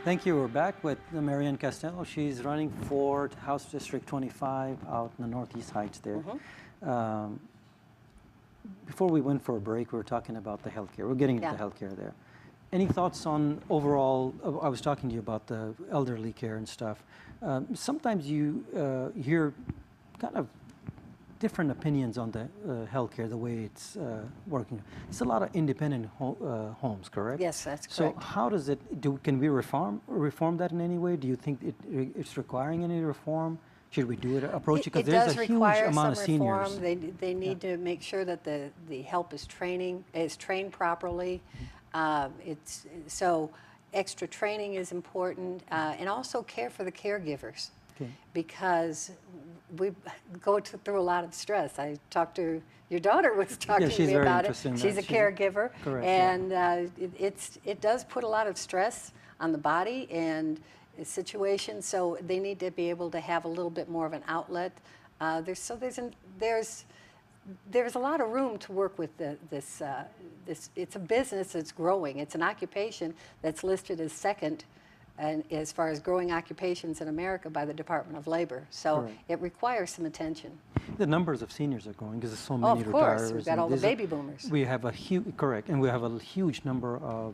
Thank you. We're back with Marianne Costello. She's running for House District 25 out in the Northeast Heights there. Before we went for a break, we were talking about the healthcare. We're getting into healthcare there. Any thoughts on overall, I was talking to you about the elderly care and stuff. Sometimes you hear kind of different opinions on the healthcare, the way it's working. It's a lot of independent homes, correct? Yes, that's So correct. how does it can we reform that in any way? Do you think it's requiring any reform? Should we do it, approach it? Because there's a huge amount of seniors. They need to make sure that the help is trained properly. So extra training is important, and also care for the caregivers. Okay. Because we go through a lot of stress. I talked to your daughter was talking to me about it. She's a caregiver, correct, and it does put a lot of stress on the body and situation. So they need to be able to have a little bit more of an outlet. There's a lot of room to work with this. It's a business that's growing. It's an occupation that's listed as second, and as far as growing occupations in America by the Department of Labor. So it requires some attention. The numbers of seniors are growing because there's so many of course, retirees. we've got all the baby boomers. We have a huge, correct, and we have a huge number of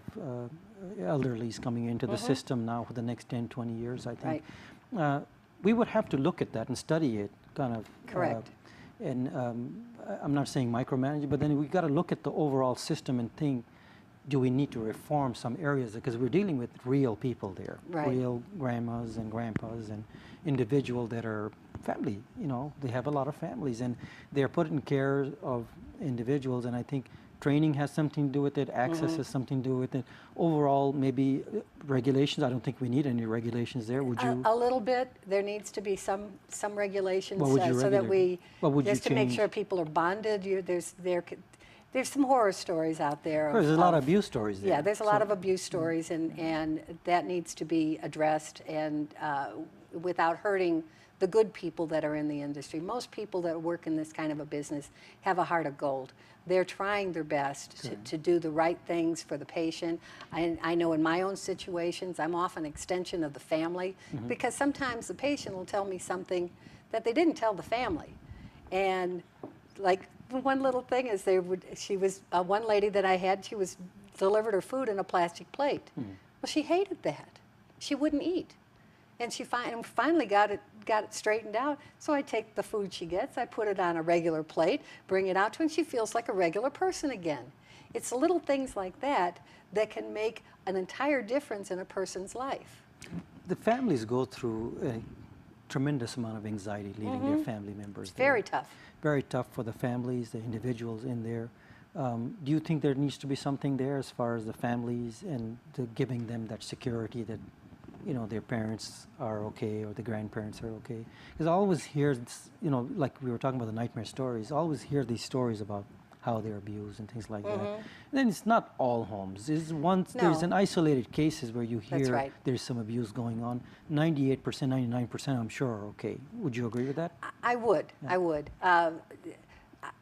elderlies coming into the system now for the next 10, 20 years, I think. Right. We would have to look at that and study it, kind of. Correct. And I'm not saying micromanage, but then we've got to look at the overall system and think, do we need to reform some areas? Because we're dealing with real people there, real grandmas and grandpas and individuals that are family, you know, they have a lot of families and they're put in care of individuals, and I think training has something to do with it, access has something to do with it. Overall, maybe regulations, I don't think we need any regulations there, would you? A little bit. There needs to be some regulations so that we, just to make change? sure people are bonded. There's some horror stories out there. There's a lot of abuse stories there. Yeah, there's a lot of abuse stories, and that needs to be addressed, and without hurting the good people that are in the industry. Most people that work in this kind of a business have a heart of gold. They're trying their best to do the right things for the patient. I know in my own situations, I'm often an extension of the family, because sometimes the patient will tell me something that they didn't tell the family. And like, one little thing is she was one lady that I had, she was delivered her food in a plastic plate. Well, she hated that. She wouldn't eat. And she finally got it straightened out. So I take the food she gets, I put it on a regular plate, bring it out to her, and she feels like a regular person again. It's little things like that that can make an entire difference in a person's life. The families go through a tremendous amount of anxiety leading their family members. It's very tough. Very tough for the families, the individuals in there. Do you think there needs to be something there as far as the families and giving them that security that, you know, their parents are okay or the grandparents are okay? Because I always hear, you know, like we were talking about the nightmare stories, I always hear these stories about how they're abused and things like that. And then it's not all homes. There's an isolated cases where you hear there's some abuse going on. 98%, 99% I'm sure are okay. Would you agree with that? I would. Yeah. I would.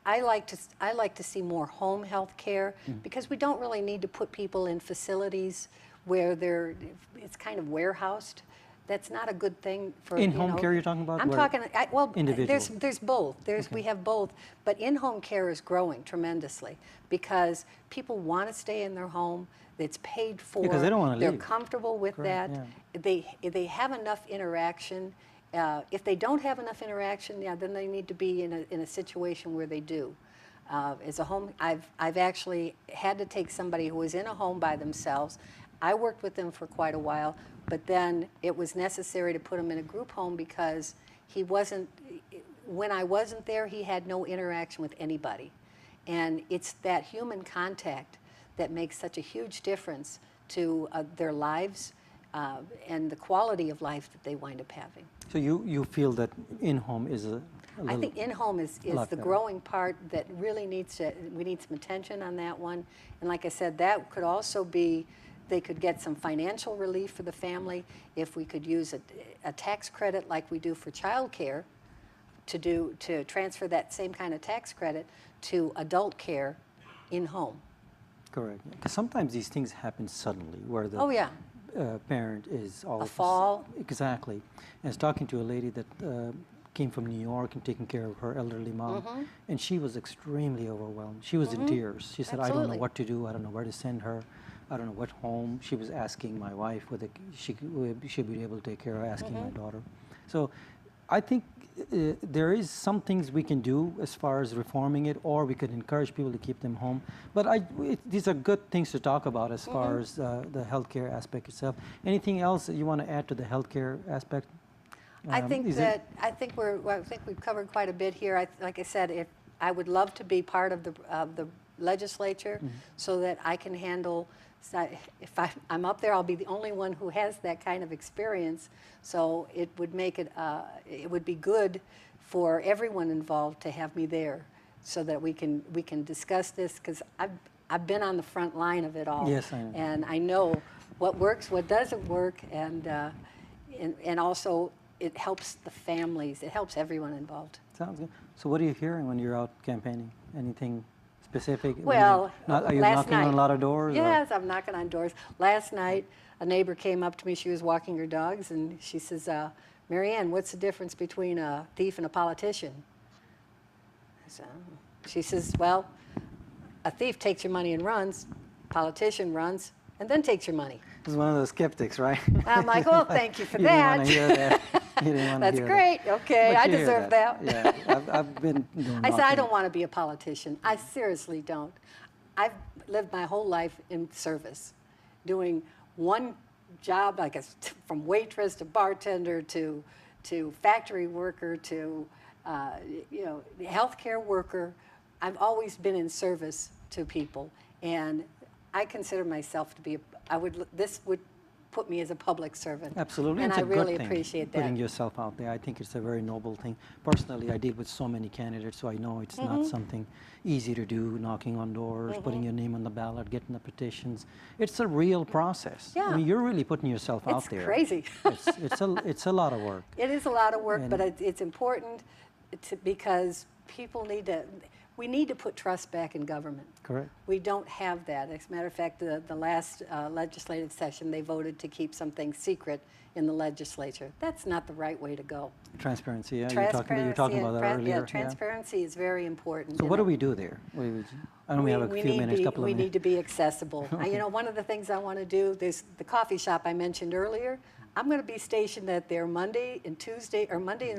I like to see more home health care, because we don't really need to put people in facilities where it's kind of warehoused. That's not a good thing for in-home care. You're talking about? I'm talking. Well, individual. There's both. We have both, but in-home care is growing tremendously because people want to stay in their home. It's paid for. Because they don't want to leave. They're comfortable with that. Yeah. They have enough interaction. If they don't have enough interaction, then they need to be in a situation where they do. As a home, I've actually had to take somebody who was in a home by themselves. I worked with them for quite a while, but then it was necessary to put him in a group home because when I wasn't there, he had no interaction with anybody. And it's that human contact that makes such a huge difference to their lives and the quality of life that they wind up having. So you feel that in-home is I think in-home is the growing part that really we need some attention on that one. And like I said, that could also be, they could get some financial relief for the family if we could use a tax credit like we do for child care to transfer that same kind of tax credit to adult care in home. Correct. Because sometimes these things happen suddenly, where the parent is all A fall. Exactly. And I was talking to a lady that came from New York and taking care of her elderly mom, and she was extremely overwhelmed. She was in tears. She said, "I don't know Absolutely. what to do. I don't know where to send her. I don't know what home." She was asking my wife whether she'd be able to take care of, asking my daughter. So I think there is some things we can do as far as reforming it, or we could encourage people to keep them home. But these are good things to talk about as far as the healthcare aspect itself. Anything else that you want to add to the healthcare aspect? I think we've covered quite a bit here. Like I said, I would love to be part of the legislature so that I can handle. If I'm up there, I'll be the only one who has that kind of experience. So it would make it. It would be good for everyone involved to have me there, so that we can discuss this, because I've been on the front line of it all. Yes, I know. And I know what works, what doesn't work, and also it helps the families. It helps everyone involved. Sounds good. So what are you hearing when you're out campaigning? Anything specific? Well, are you last knocking on night, a lot of doors? Yes, I'm knocking on doors. Last night, a neighbor came up to me. She was walking her dogs, and she says, "Marianne, what's the difference between a thief and a politician?" She says, "Well, a thief takes your money and runs. Politician runs and then takes your money." This is one of those skeptics, right? I'm like, "Well, thank you for You that." didn't want to hear that. You didn't want to That's hear great. that. Okay, But I you hear deserve that. Yeah, I've been doing I said, I knocking. don't want to be a politician. I seriously don't. I've lived my whole life in service, doing one job, like from waitress to bartender to factory worker to healthcare worker. I've always been in service to people, and I consider myself to be. This would put me as a public servant. Absolutely, and it's I a really good thing, appreciate that. putting yourself out there. I think it's a very noble thing. Personally, I deal with so many candidates, so I know it's not something easy to do, knocking on doors, putting your name on the ballot, getting the petitions. It's a real process. Yeah. I mean, you're really putting yourself out there. It's crazy. It's a lot of work. It is a lot of work, And- but it's important because people we need to put trust back in government. Correct. We don't have that. As a matter of fact, the last legislative session, they voted to keep something secret in the legislature. That's not the right way to go. Transparency, yeah. You were talking about that earlier. Yeah, transparency is very important. So what do we do there? I know we have a few minutes, couple of We minutes. need to be accessible. One of the things I want to do, there's the coffee shop I mentioned earlier. I'm going to be stationed at there Monday and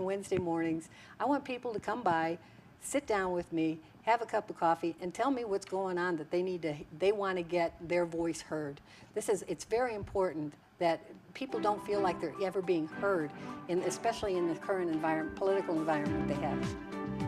Wednesday mornings. I want people to come by, sit down with me, have a cup of coffee, and tell me what's going on that they want to get their voice heard. It's very important that people don't feel like they're ever being heard, especially in the current political environment they have.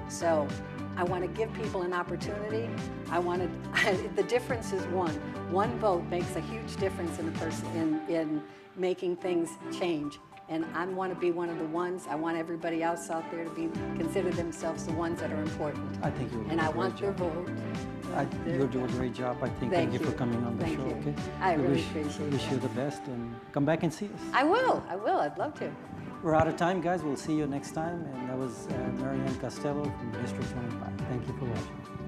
So I want to give people an opportunity. The difference is one. One vote makes a huge difference in making things change. And I want to be one of the ones. I want everybody else out there to consider themselves the ones that are important. I think you'll do And a I great want their job. vote. You'll do a great job, I think. Thank you for coming on the Thank show. you. Okay. I We really wish appreciate you the best, and come back and see us. I will. I'd love to. We're out of time, guys. We'll see you next time. And that was Marianne Costello from District 25. Thank you for watching.